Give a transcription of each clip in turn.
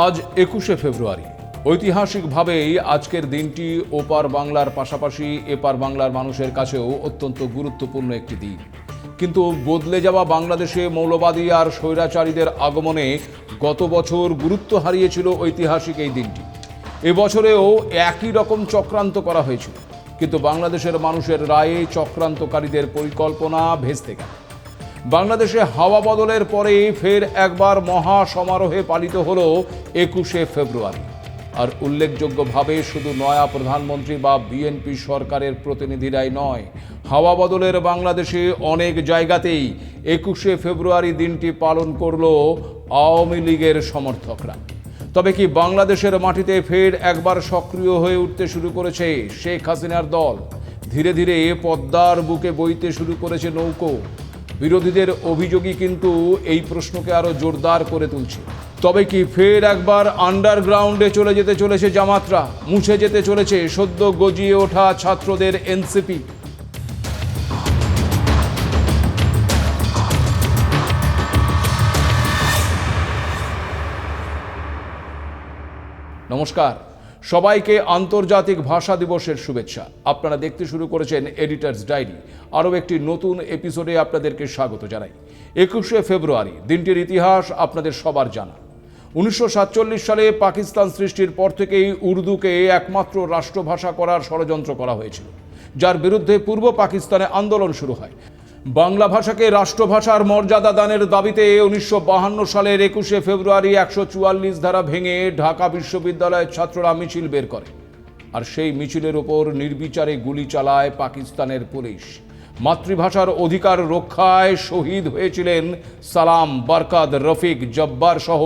আজ ২১শে ফেব্রুয়ারি। ঐতিহাসিকভাবেই আজকের দিনটি ওপার বাংলার পাশাপাশি এপার বাংলার মানুষের কাছেও অত্যন্ত গুরুত্বপূর্ণ একটি দিন। কিন্তু বদলে যাওয়া বাংলাদেশে মৌলবাদী আর স্বৈরাচারীদের আগমনে গত বছর গুরুত্ব হারিয়েছিল ঐতিহাসিক এই দিনটি। এবছরেও একই রকম চক্রান্ত করা হয়েছিল, কিন্তু বাংলাদেশের মানুষের রায়ে চক্রান্তকারীদের পরিকল্পনা ভেস্তে গেল। বাংলাদেশে হাওয়া বদলের পরে ফের একবার মহা সমারোহে পালিত হলো ২১শে ফেব্রুয়ারি। আর উল্লেখযোগ্যভাবে শুধু নয়া প্রধানমন্ত্রী বা বিএনপি সরকারের প্রতিনিধিরাই নয়, হাওয়া বদলের বাংলাদেশে অনেক জায়গাতেই ২১শে ফেব্রুয়ারি দিনটি পালন করল আওয়ামী লীগের সমর্থকরা। তবে কি বাংলাদেশের মাটিতে ফের একবার সক্রিয় হয়ে উঠতে শুরু করেছে শেখ হাসিনার দল? ধীরে ধীরে পদ্মার বুকে বইতে শুরু করেছে নৌকো। বিরোধীদের অভিযোগই কিন্তু এই প্রশ্নকে আরো জোরদার করে তুলছে। তবে কি ফের একবার আন্ডারগ্রাউন্ডে চলে যেতে চলেছে জামাতরা? মুছে যেতে চলেছে সদ্য গজিয়ে ওঠা ছাত্রদের এনসিপি? নমস্কার, সবাইকে আন্তর্জাতিক ভাষা দিবসের শুভেচ্ছা। আপনারা দেখতে শুরু করেছেন এডিটরস ডায়েরি। আরও একটি নতুন এপিসোডে আপনাদেরকে স্বাগত জানাই। ২১শে ফেব্রুয়ারি দিনটির ইতিহাস আপনাদের সবার জানা। ১৯৪৭ সালে পাকিস্তান সৃষ্টির পর থেকেই উর্দুকে একমাত্র রাষ্ট্রভাষা করার ষড়যন্ত্র করা হয়েছিল, যার বিরুদ্ধে পূর্ব পাকিস্তানে আন্দোলন শুরু হয়। বাংলা ভাষাকে রাষ্ট্রভাষার মর্যাদা দানের দাবিতে ১৯৫২ সালের ২১শে ফেব্রুয়ারি ১৪৪ ধারা ভেঙে ঢাকা বিশ্ববিদ্যালয়ের ছাত্ররা মিছিল বের করে। আর সেই মিছিলের ওপর নির্বিচারে গুলি চালায় পাকিস্তানের পুলিশ। মাতৃভাষার অধিকার রক্ষায় শহীদ হয়েছিলেন সালাম, বরকত, রফিক, জব্বার সহ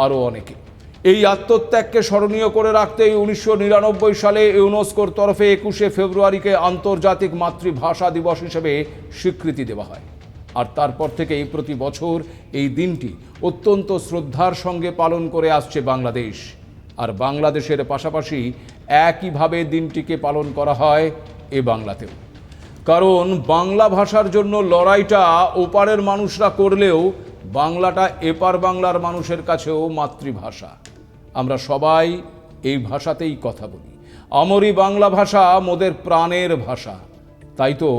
আরও অনেকে। এই আত্মত্যাগকে স্মরণীয় করে রাখতেই ১৯৯৯ সালে ইউনেস্কোর তরফে ২১শে ফেব্রুয়ারিকে আন্তর্জাতিক মাতৃভাষা দিবস হিসেবে স্বীকৃতি দেওয়া হয়। আর তারপর থেকেই প্রতি বছর এই দিনটি অত্যন্ত শ্রদ্ধার সঙ্গে পালন করে আসছে বাংলাদেশ। আর বাংলাদেশের পাশাপাশি একইভাবে দিনটিকে পালন করা হয় এ বাংলাতেও। কারণ বাংলা ভাষার জন্য লড়াইটা ওপারের মানুষরা করলেও বাংলাটা এপার বাংলার মানুষের কাছেও মাতৃভাষা। আমরা সবাই এই ভাষাতেই কথা বলি। আমরি বাংলা ভাষা মোদের প্রাণের ভাষা। তাই তো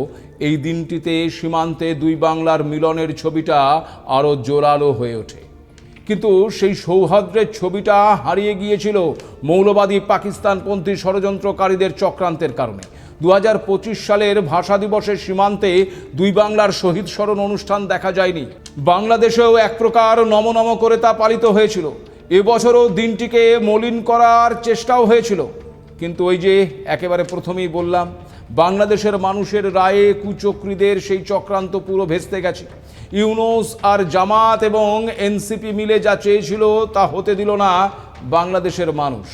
এই দিনটিতে সীমান্তে দুই বাংলার মিলনের ছবিটা আরও জোরালো হয়ে ওঠে। কিন্তু সেই সৌহার্দ্যের ছবিটা হারিয়ে গিয়েছিল মৌলবাদী পাকিস্তানপন্থী ষড়যন্ত্রকারীদের চক্রান্তের কারণে। ২০২৫ সালের ভাষা দিবসের সীমান্তে দুই বাংলার শহীদ স্মরণ অনুষ্ঠান দেখা যায়নি। বাংলাদেশেও এক প্রকার নমনম করে তা পালিত হয়েছিল। এবছরও দিনটিকে মলিন করার চেষ্টাও হয়েছিল, কিন্তু ওই যে একেবারে প্রথমেই বললাম, বাংলাদেশের মানুষের রায়ে কুচক্রীদের সেই চক্রান্ত পুরো ভেস্তে গেছে। ইউনুস আর জামাত এবং এনসিপি মিলে যা চেয়েছিল তা হতে দিল না বাংলাদেশের মানুষ।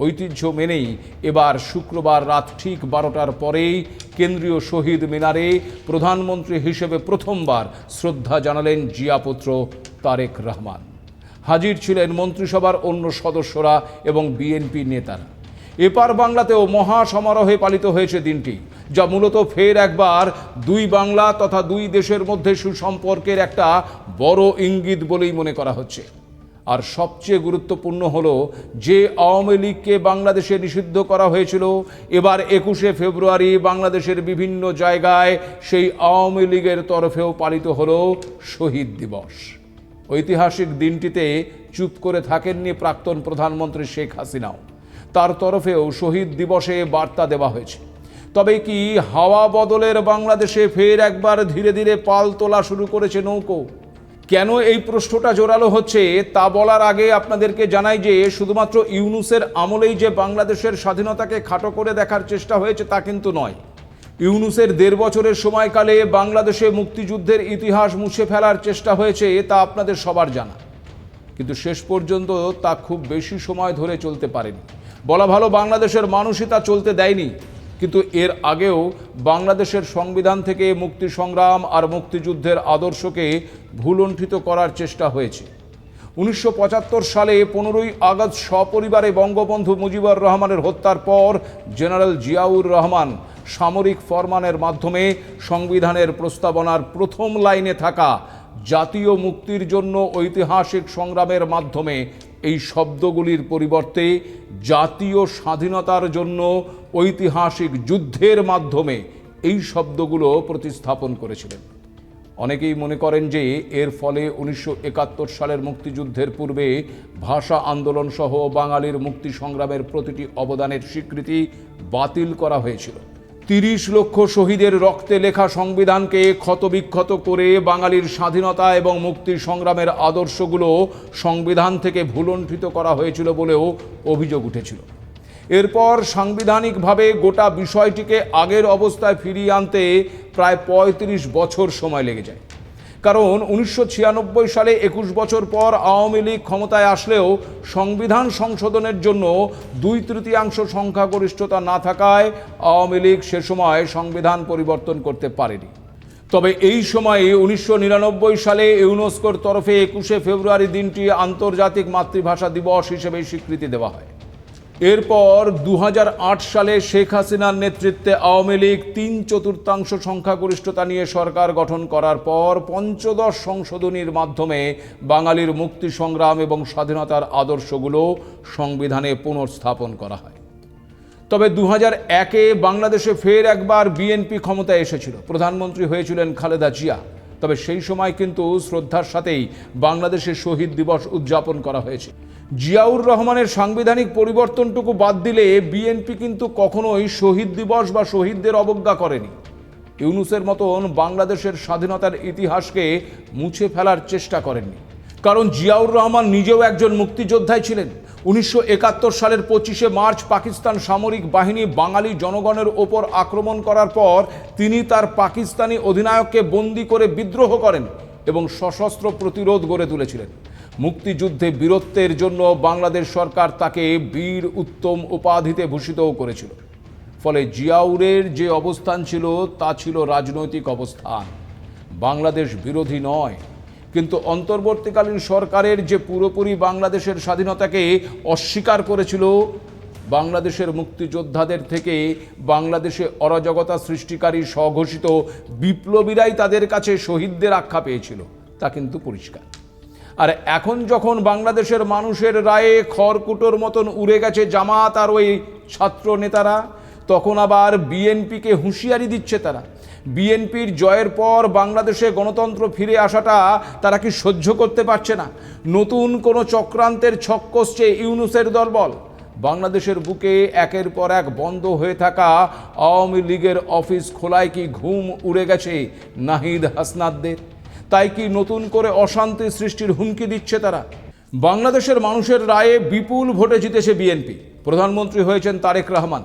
ঐতিহ্য মেনেই এবার শুক্রবার রাত ঠিক ১২টার পরেই কেন্দ্রীয় শহীদ মিনারে প্রধানমন্ত্রী হিসেবে প্রথমবার শ্রদ্ধা জানালেন জিয়াপুত্র তারেক রহমান। হাজির ছিলেন মন্ত্রিসভার অন্য সদস্যরা এবং বিএনপি নেতারা। এপার বাংলাতেও মহা সমারোহে পালিত হয়েছে দিনটি, যা মূলত ফের একবার দুই বাংলা তথা দুই দেশের মধ্যে সুসম্পর্কের একটা বড় ইঙ্গিত বলেই মনে করা হচ্ছে। আর সবচেয়ে গুরুত্বপূর্ণ হলো যে আওয়ামী লীগকে বাংলাদেশে নিষিদ্ধ করা হয়েছিল, এবার ২১শে ফেব্রুয়ারি বাংলাদেশের বিভিন্ন জায়গায় সেই আওয়ামী লীগের তরফেও পালিত হলো শহীদ দিবস। ঐতিহাসিক দিনটিতে চুপ করে থাকেননি প্রাক্তন প্রধানমন্ত্রী শেখ হাসিনাও। তার তরফেও শহীদ দিবসে বার্তা দেওয়া হয়েছে। তবে কি হাওয়া বদলের বাংলাদেশে ফের একবার ধীরে ধীরে পাল তোলা শুরু করেছে নৌকো? কেন এই প্রশ্নটা জোরালো হচ্ছে তা বলার আগে আপনাদেরকে জানাই যে শুধুমাত্র ইউনুসের আমলেই যে বাংলাদেশের স্বাধীনতাকে খাটো করে দেখার চেষ্টা হয়েছে তা কিন্তু নয়। ইউনুসের ১.৫ বছরের সময়কালে বাংলাদেশে মুক্তিযুদ্ধের ইতিহাস মুছে ফেলার চেষ্টা হয়েছে, তা আপনাদের সবার জানা। কিন্তু শেষ পর্যন্ত তা খুব বেশি সময় ধরে চলতে পারেনি। বলা ভালো, বাংলাদেশের মানুষই তা চলতে দেয়নি। কিন্তু এর আগেও বাংলাদেশের সংবিধান থেকে মুক্তি সংগ্রাম আর মুক্তিযুদ্ধের আদর্শকে ভুলণ্ঠিত করার চেষ্টা হয়েছে। ১৯৭৫ সালে ১৫ই আগস্ট সপরিবারে বঙ্গবন্ধু মুজিবুর রহমানের হত্যার পর জেনারেল জিয়াউর রহমান সামরিক ফরমানের মাধ্যমে সংবিধানের প্রস্তাবনার প্রথম লাইনে থাকা জাতীয় মুক্তির জন্য ঐতিহাসিক সংগ্রামের মাধ্যমে এই শব্দগুলির পরিবর্তে জাতীয় স্বাধীনতার জন্য ঐতিহাসিক যুদ্ধের মাধ্যমে এই শব্দগুলো প্রতিস্থাপন করেছিলেন। অনেকেই মনে করেন যে এর ফলে 1971 সালের মুক্তিযুদ্ধের পূর্বে ভাষা আন্দোলন সহ বাঙালির মুক্তি সংগ্রামের প্রতিটি অবদানের স্বীকৃতি বাতিল করা হয়েছিল। 30 লক্ষ শহীদের রক্তে লেখা সংবিধানকে ক্ষতবিক্ষত করে বাঙালির স্বাধীনতা এবং মুক্তি সংগ্রামের আদর্শগুলো সংবিধান থেকে ভুলণ্ঠিত করা হয়েছিল বলেও অভিযোগ উঠেছিল। এরপর সাংবিধানিকভাবে গোটা বিষয়টিকে আগের অবস্থায় ফিরিয়ে আনতে প্রায় 35 বছর সময় লেগে যায়। কারণ 1996 সালে 21 বছর পর আওয়ামী লীগ ক্ষমতায় আসলেও সংবিধান সংশোধনের জন্য 2/3 সংখ্যাগরিষ্ঠতা না থাকায় আওয়ামী লীগ সে সময় সংবিধান পরিবর্তন করতে পারেনি। তবে এই সময়ে 1999 সালে ইউনেস্কোর তরফে 21শে ফেব্রুয়ারি দিনটি আন্তর্জাতিক মাতৃভাষা দিবস হিসেবে স্বীকৃতি দেওয়া হয়। এরপর 2008 সালে শেখ হাসিনার নেতৃত্বে আওয়ামী লীগ 3/4 সংখ্যাগরিষ্ঠতা নিয়ে সরকার গঠন করার পর পঞ্চদশ সংশোধনীর মাধ্যমে বাঙালির মুক্তি সংগ্রাম এবং স্বাধীনতার আদর্শগুলো সংবিধানে পুনর্স্থাপন করা হয়। তবে 2001-এ বাংলাদেশে ফের একবার বিএনপি ক্ষমতায় এসেছিল, প্রধানমন্ত্রী হয়েছিলেন খালেদা জিয়া। তবে সেই সময় কিন্তু শ্রদ্ধার সাথেই বাংলাদেশে শহীদ দিবস উদযাপন করা হয়েছে। জিয়াউর রহমানের সাংবিধানিক পরিবর্তনটুকু বাদ দিলে বিএনপি কিন্তু কখনোই শহীদ দিবস বা শহীদদের অবজ্ঞা করেনি। ইউনূসের মতন বাংলাদেশের স্বাধীনতার ইতিহাসকে মুছে ফেলার চেষ্টা করেননি। কারণ জিয়াউর রহমান নিজেও একজন মুক্তিযোদ্ধাই ছিলেন। 1971 সালের 25শে মার্চ পাকিস্তান সামরিক বাহিনী বাঙালি জনগণের ওপর আক্রমণ করার পর তিনি তার পাকিস্তানি অধিনায়ককে বন্দি করে বিদ্রোহ করেন এবং সশস্ত্র প্রতিরোধ গড়ে তুলেছিলেন। মুক্তিযুদ্ধে বীরত্বের জন্য বাংলাদেশ সরকার তাকে বীর উত্তম উপাধিতে ভূষিতও করেছিল। ফলে জিয়াউরের যে অবস্থান ছিল তা ছিল রাজনৈতিক অবস্থান, বাংলাদেশ বিরোধী নয়। কিন্তু অন্তর্বর্তীকালীন সরকারের যে পুরোপুরি বাংলাদেশের স্বাধীনতাকে অস্বীকার করেছিল, বাংলাদেশের মুক্তিযোদ্ধাদের থেকে বাংলাদেশে অরাজকতা সৃষ্টিকারী স্বঘোষিত বিপ্লবীরাই তাদের কাছে শহীদদের আখ্যা পেয়েছিল, তা কিন্তু পরিষ্কার। আর এখন যখন বাংলাদেশের মানুষের রায়ে খড়কুটোর মতন উড়ে গেছে জামাত আর ওই ছাত্র নেতারা, তখন আবার বিএনপিকে হুঁশিয়ারি দিচ্ছে তারা। বিএনপির জয়ের পর বাংলাদেশে গণতন্ত্র ফিরে আসাটা তারা কি সহ্য করতে পারছে না? নতুন কোনো চক্রান্তের ছক কষছে ইউনূসের দলবল। বাংলাদেশের বুকে একের পর এক বন্ধ হয়ে থাকা আওয়ামী লীগের অফিস খোলায় কি ঘুম উড়ে গেছে নাহিদ হাসনাতদের? তাই কি নতুন করে অশান্তি সৃষ্টির হুমকি দিচ্ছে তারা? বাংলাদেশের মানুষের রায়ে বিপুল ভোটে জিতেছে বিএনপি, প্রধানমন্ত্রী হয়েছেন তারেক রহমান।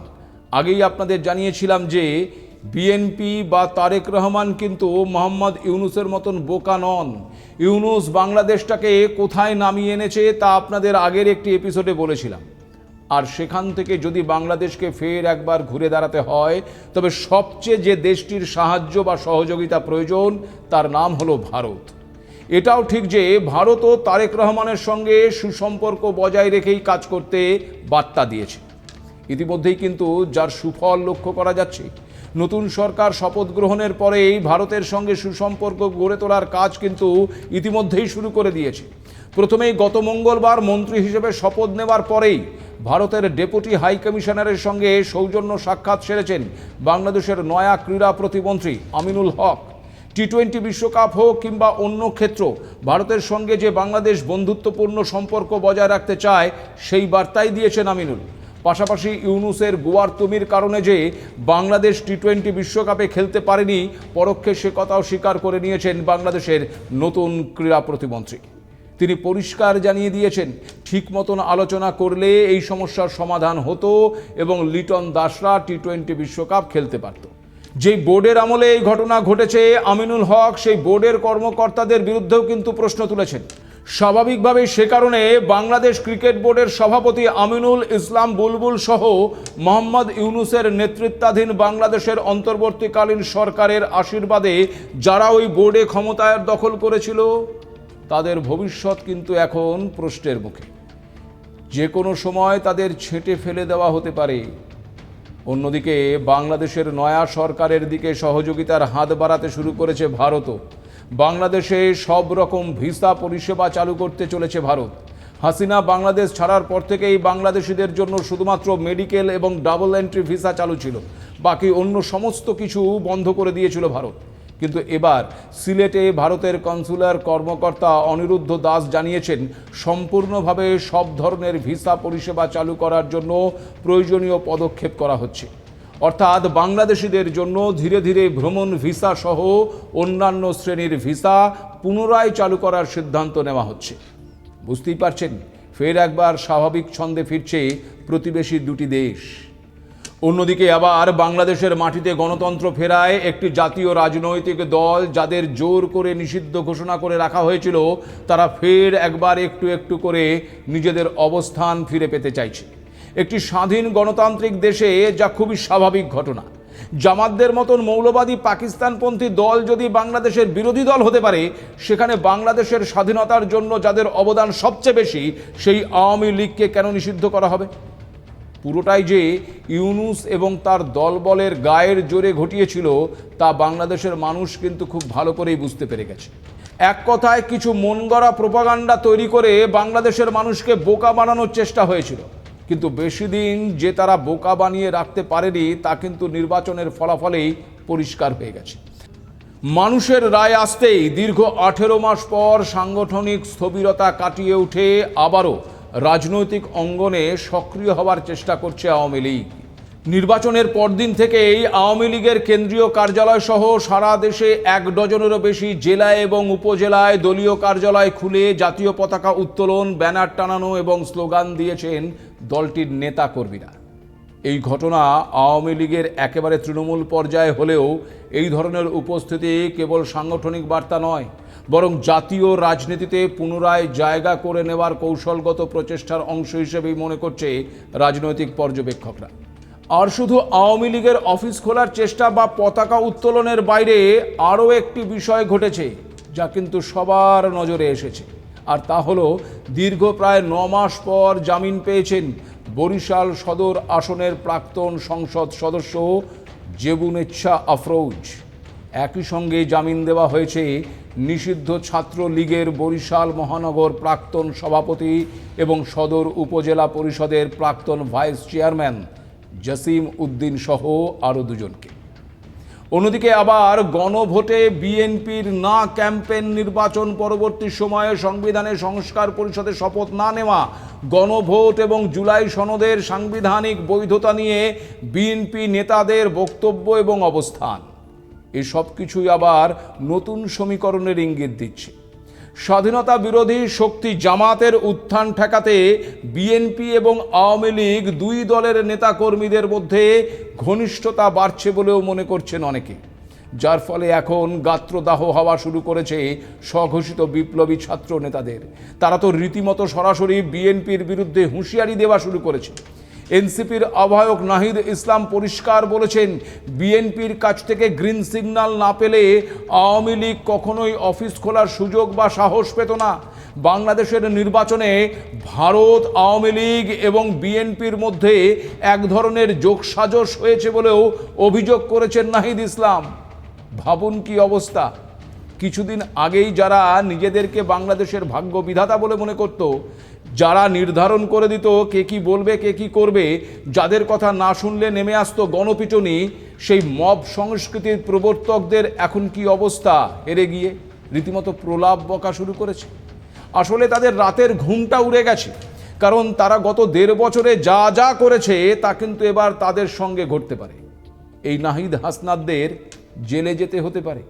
আগেই আপনাদের জানিয়েছিলাম যে বিএনপি বা তারেক রহমান কিন্তু মোহাম্মদ ইউনূসের মতন বোকা নন। ইউনূস বাংলাদেশটাকে কোথায় নামিয়ে এনেছে তা আপনাদের আগের একটি এপিসোডে বলেছিলাম। আর সেখান থেকে যদি বাংলাদেশকে ফের একবার ঘুরে দাঁড়াতে হয়, তবে সবচেয়ে যে দেশটির সাহায্য বা সহযোগিতা প্রয়োজন তার নাম হলো ভারত। এটাও ঠিক যে ভারতও তারেক রহমানের সঙ্গে সুসম্পর্ক বজায় রেখেই কাজ করতে বার্তা দিয়েছে। ইতিমধ্যেই কিন্তু যার সুফল লক্ষ্য করা যাচ্ছে। নতুন সরকার শপথ গ্রহণের পরেই ভারতের সঙ্গে সুসম্পর্ক গড়ে তোলার কাজ কিন্তু ইতিমধ্যেই শুরু করে দিয়েছে। প্রথমেই গত মঙ্গলবার মন্ত্রী হিসেবে শপথ নেওয়ার পরেই ভারতের ডেপুটি হাই কমিশনারের সঙ্গে সৌজন্য সাক্ষাৎ সেরেছেন বাংলাদেশের নয়া ক্রীড়া প্রতিমন্ত্রী আমিনুল হক। টি-20 বিশ্বকাপ হোক কিংবা অন্য ক্ষেত্র, ভারতের সঙ্গে যে বাংলাদেশ বন্ধুত্বপূর্ণ সম্পর্ক বজায় রাখতে চায় সেই বার্তাই দিয়েছেন আমিনুল। পাশাপাশি ইউনূসের গোয়ার্তুমির কারণে যে বাংলাদেশ টি-20 বিশ্বকাপে খেলতে পারেনি, পরোক্ষে সে কথাও স্বীকার করে নিয়েছেন বাংলাদেশের নতুন ক্রীড়া প্রতিমন্ত্রী। তিনি পরিষ্কার জানিয়ে দিয়েছেন, ঠিক মতন আলোচনা করলে এই সমস্যার সমাধান হতো এবং লিটন দাসরা টি-20 বিশ্বকাপ খেলতে পারত। যেই বোর্ডের আমলে এই ঘটনা ঘটেছে, আমিনুল হক সেই বোর্ডের কর্মকর্তাদের বিরুদ্ধেও কিন্তু প্রশ্ন তুলেছেন। স্বাভাবিকভাবেই সে কারণে বাংলাদেশ ক্রিকেট বোর্ডের সভাপতি আমিনুল ইসলাম বুলবুল সহ মোহাম্মদ ইউনূসের নেতৃত্বাধীন বাংলাদেশের অন্তর্বর্তীকালীন সরকারের আশীর্বাদে যারা ওই বোর্ডে ক্ষমতায় দখল করেছিল, তাদের ভবিষ্যৎ কিন্তু এখন প্রশ্নের মুখে। যে কোনো সময় তাদের ছেঁটে ফেলে দেওয়া হতে পারে। অন্যদিকে বাংলাদেশের নয়া সরকারের দিকে সহযোগিতার হাত বাড়াতে শুরু করেছে ভারতও। বাংলাদেশে সব রকম ভিসা পরিষেবা চালু করতে চলেছে ভারত। হাসিনা বাংলাদেশ ছাড়ার পর থেকেই বাংলাদেশিদের জন্য শুধুমাত্র মেডিকেল এবং ডাবল এন্ট্রি ভিসা চালু ছিল, বাকি অন্য সমস্ত কিছু বন্ধ করে দিয়েছিল ভারত। কিন্তু এবার সিলেটে ভারতের কনসুলার কর্মকর্তা অনিরুদ্ধ দাস জানিয়েছেন, সম্পূর্ণভাবে সব ধরনের ভিসা পরিষেবা চালু করার জন্য প্রয়োজনীয় পদক্ষেপ করা হচ্ছে। অর্থাৎ বাংলাদেশিদের জন্য ধীরে ধীরে ভ্রমণ ভিসা সহ অন্যান্য শ্রেণীর ভিসা পুনরায় চালু করার সিদ্ধান্ত নেওয়া হচ্ছে। বুঝতেই পারছেন, ফের একবার স্বাভাবিক ছন্দে ফিরছে প্রতিবেশী দুটি দেশ। অন্যদিকে আবার বাংলাদেশের মাটিতে গণতন্ত্র ফেরায় একটি জাতীয় রাজনৈতিক দল যাদের জোর করে নিষিদ্ধ ঘোষণা করে রাখা হয়েছিল, তারা ফের একবার একটু একটু করে নিজেদের অবস্থান ফিরে পেতে চাইছে। একটি স্বাধীন গণতান্ত্রিক দেশে যা খুবই স্বাভাবিক ঘটনা। জামাতদের মতন মৌলবাদী পাকিস্তানপন্থী দল যদি বাংলাদেশের বিরোধী দল হতে পারে, সেখানে বাংলাদেশের স্বাধীনতার জন্য যাদের অবদান সবচেয়ে বেশি, সেই আওয়ামী লীগকে কেন নিষিদ্ধ করা হবে? পুরোটাই যে ইউনূস এবং তার দলবলের গায়ের জোরে ঘটিয়েছিল, তা বাংলাদেশের মানুষ কিন্তু খুব ভালো করেই বুঝতে পেরে গেছে। এক কথায় কিছু মনগড়া প্রোপাগান্ডা তৈরি করে বাংলাদেশের মানুষকে বোকা বানানোর চেষ্টা হয়েছিল, কিন্তু বেশি দিন যে তারা বোকা বানিয়ে রাখতে পারেনি তা কিন্তু নির্বাচনের ফলাফলেই পরিষ্কার হয়ে গেছে। মানুষের রায় আসতেই দীর্ঘ 18 মাস পর সাংগঠনিক স্থবিরতা কাটিয়ে উঠে আবারও রাজনৈতিক অঙ্গনে সক্রিয় হওয়ার চেষ্টা করছে আওয়ামী লীগ। নির্বাচনের পরদিন থেকেই আওয়ামী লীগের কেন্দ্রীয় কার্যালয় সহ সারা দেশে 1 ডজনেরও বেশি জেলায় এবং উপজেলায় দলীয় কার্যালয় খুলে জাতীয় পতাকা উত্তোলন, ব্যানার টানানো এবং স্লোগান দিয়েছেন দলটির নেতা কর্মীরা। এই ঘটনা আওয়ামী লীগের একেবারে তৃণমূল পর্যায়ে হলেও এই ধরনের উপস্থিতি কেবল সাংগঠনিক বার্তা নয়, বরং জাতীয় রাজনীতিতে পুনরায় জায়গা করে নেওয়ার কৌশলগত প্রচেষ্টার অংশ হিসেবেই মনে করছে রাজনৈতিক পর্যবেক্ষকরা। আর শুধু আওয়ামী লীগের অফিস খোলার চেষ্টা বা পতাকা উত্তোলনের বাইরে আরও একটি বিষয় ঘটেছে, যা কিন্তু সবার নজরে এসেছে। আর তা হলো, দীর্ঘ প্রায় 9 মাস পর জামিন পেয়েছেন বরিশাল সদর আসনের প্রাক্তন সংসদ সদস্য জেবুনেচ্ছা আফরোজ। একই সঙ্গে জামিন দেওয়া হয়েছে নিষিদ্ধ ছাত্রলীগের বরিশাল মহানগর প্রাক্তন সভাপতি এবং সদর উপজেলা পরিষদের প্রাক্তন ভাইস চেয়ারম্যান জসিম উদ্দিন সহ আরও 2 জনকে। অন্যদিকে আবার গণভোটে বিএনপির না ক্যাম্পেন, নির্বাচন পরবর্তী সময়ে সংবিধানের সংস্কার পরিষদে শপথ না নেওয়া, গণভোট এবং জুলাই সনদের সাংবিধানিক বৈধতা নিয়ে বিএনপি নেতাদের বক্তব্য এবং অবস্থান, এসব কিছুই আবার নতুন সমীকরণের ইঙ্গিত দিচ্ছে। স্বাধীনতা বিরোধী শক্তি জামাতের উত্থান ঠেকাতে বিএনপি এবং আওয়ামী লীগ 2 দলের নেতাকর্মীদের মধ্যে ঘনিষ্ঠতা বাড়ছে বলেও মনে করছেন অনেকে, যার ফলে এখন গাত্রদাহ হওয়া শুরু করেছে স্বঘোষিত বিপ্লবী ছাত্র নেতাদের। তারা তো রীতিমতো সরাসরি বিএনপির বিরুদ্ধে হুঁশিয়ারি দেওয়া শুরু করেছে। এনসিপির আহ্বায়ক নাহিদ ইসলাম পরিষ্কার বলেছেন, বিএনপির কাছ থেকে গ্রিন সিগন্যাল না পেলে আওয়ামী লীগ কখনোই অফিস খোলার সুযোগ বা সাহস পেত না। বাংলাদেশের নির্বাচনে ভারত, আওয়ামী লীগ এবং বিএনপির মধ্যে এক ধরনের যোগসাজশ হয়েছে বলেও অভিযোগ করেছেন নাহিদ ইসলাম। ভাবুন কি অবস্থা! কিছুদিন আগেই যারা নিজেদেরকে বাংলাদেশের ভাগ্য বিধাতা বলে মনে করত, যারা নির্ধারণ করে দিত কে কি বলবে, কে কি করবে, যাদের কথা না শুনলে নেমে আসতো গণপিটুনি, সেই মব সংস্কৃতির প্রবর্তকদের এখন কি অবস্থা? হেরে গিয়ে রীতিমতো প্রলাপ বকা শুরু করেছে। আসলে তাদের রাতের ঘুমটা উড়ে গেছে, কারণ তারা গত 1.5 বছরে যা যা করেছে তা কিন্তু এবার তাদের সঙ্গে ঘটতে পারে। এই নাহিদ হাসনাতদের জেলে যেতে হতে পারে,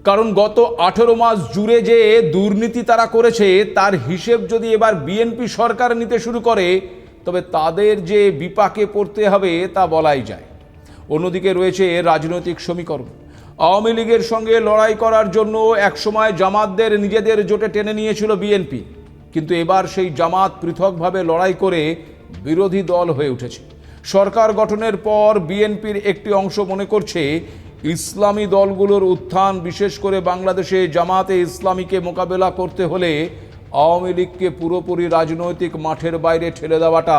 কারণ গত 18 মাস জুড়ে যে দুর্নীতি তারা করেছে তার হিসেব যদি এবার বিএনপি সরকার নিতে শুরু করে, তবে তাদের যে বিপাকে পড়তে হবে তা বলাই যায়। অন্যদিকে রয়েছে রাজনৈতিক সমীকরণ। আওয়ামী লীগের সঙ্গে লড়াই করার জন্য একসময় জামাতদের নিজেদের জোটে টেনে নিয়েছিল বিএনপি, কিন্তু এবার সেই জামাত পৃথকভাবে লড়াই করে বিরোধী দল হয়ে উঠেছে। সরকার গঠনের পর বিএনপির একটি অংশ মনে করছে ইসলামী দলগুলোর উত্থান, বিশেষ করে বাংলাদেশে জামাতে ইসলামীকে মোকাবেলা করতে হলে আওয়ামী লীগকে পুরোপুরি রাজনৈতিক মাঠের বাইরে ঠেলে দেওয়াটা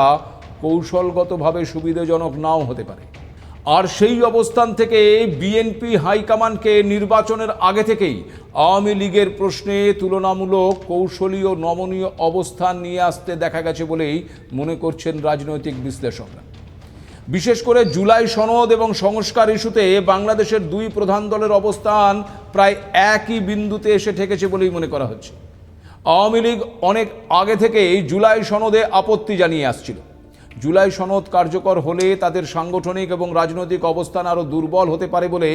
কৌশলগতভাবে সুবিধাজনক নাও হতে পারে। আর সেই অবস্থান থেকে বিএনপি হাইকমান্ডকে নির্বাচনের আগে থেকেই আওয়ামী লীগের প্রশ্নে তুলনামূলক কৌশলী ও নমনীয় অবস্থান নিয়ে আসতে দেখা গেছে বলেই মনে করছেন রাজনৈতিক বিশ্লেষকরা। বিশেষ করে জুলাই সনদ এবং সংস্কার ইস্যুতে বাংলাদেশের দুই প্রধান দলের অবস্থান প্রায় একই বিন্দুতে এসে ঠেকেছে বলেই মনে করা হচ্ছে। আওয়ামী লীগ অনেক আগে থেকেই জুলাই সনদে আপত্তি জানিয়ে আসছিল। জুলাই সনদ কার্যকর হলে তাদের সাংগঠনিক এবং রাজনৈতিক অবস্থান আরও দুর্বল হতে পারে বলে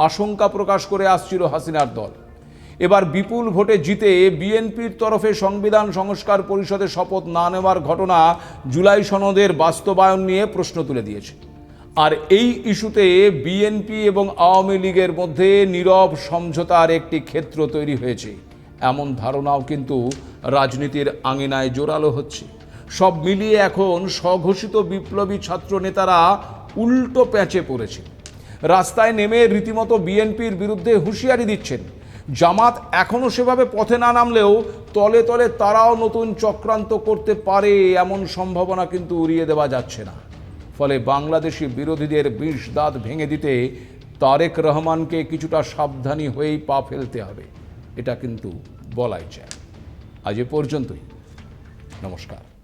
আশঙ্কা প্রকাশ করে আসছিল হাসিনার দল। এবার বিপুল ভোটে জিতে বিএনপির তরফে সংবিধান সংস্কার পরিষদে শপথ না নেওয়ার ঘটনা জুলাই সনদের বাস্তবায়ন নিয়ে প্রশ্ন তুলে দিয়েছে। আর এই ইস্যুতে বিএনপি এবং আওয়ামী লীগের মধ্যে নীরব সমঝোতার একটি ক্ষেত্র তৈরি হয়েছে, এমন ধারণাও কিন্তু রাজনীতির আঙিনায় জোরালো হচ্ছে। সব মিলিয়ে এখন স্বঘোষিত বিপ্লবী ছাত্র নেতারা উল্টো প্যাঁচে পড়েছে। রাস্তায় নেমে রীতিমতো বিএনপির বিরুদ্ধে হুঁশিয়ারি দিচ্ছেন। জামাত এখনও সেভাবে পথে না নামলেও তলে তলে তারাও নতুন চক্রান্ত করতে পারে এমন সম্ভাবনা কিন্তু উড়িয়ে দেওয়া যাচ্ছে না। ফলে বাংলাদেশি বিরোধীদের বিষ দাঁত ভেঙে দিতে তারেক রহমানকে কিছুটা সাবধানী হয়েই পা ফেলতে হবে, এটা কিন্তু বলাই যায়। আজ এ পর্যন্তই। নমস্কার।